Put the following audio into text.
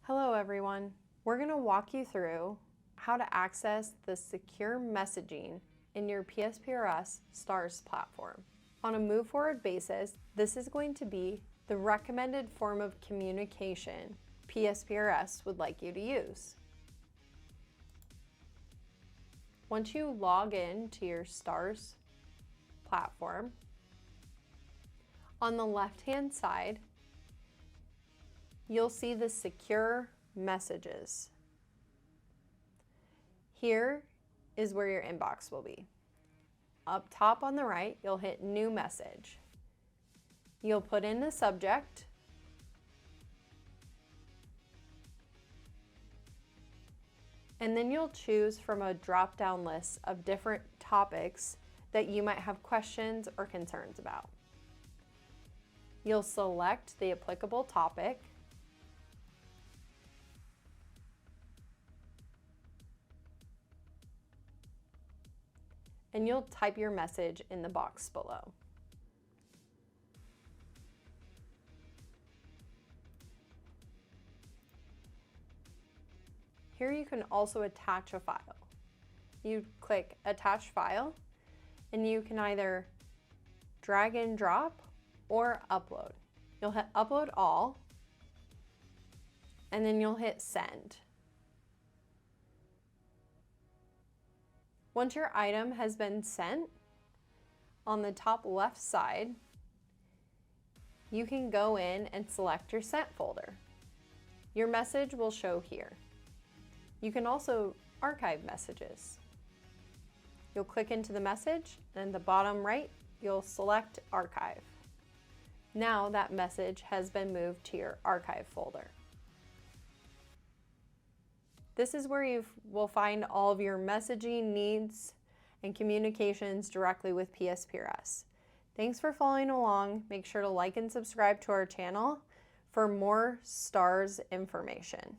Hello everyone. We're going to walk you through how to access the secure messaging in your PSPRS STARS platform. On a move forward basis, this is going to be the recommended form of communication PSPRS would like you to use. Once you log in to your STARS platform, on the left-hand side, you'll see the secure messages. Here is where your inbox will be. Up top on the right, you'll hit New Message. You'll put in the subject, and then you'll choose from a drop-down list of different topics that you might have questions or concerns about. You'll select the applicable topic, and you'll type your message in the box below. Here you can also attach a file. You click Attach File, and you can either drag and drop or upload. You'll hit Upload All, and then you'll hit Send. Once your item has been sent, on the top left side, you can go in and select your sent folder. Your message will show here. You can also archive messages. You'll click into the message, and at the bottom right, you'll select Archive. Now that message has been moved to your archive folder. This is where you will find all of your messaging needs and communications directly with PSPRS. Thanks for following along. Make sure to like and subscribe to our channel for more STARS information.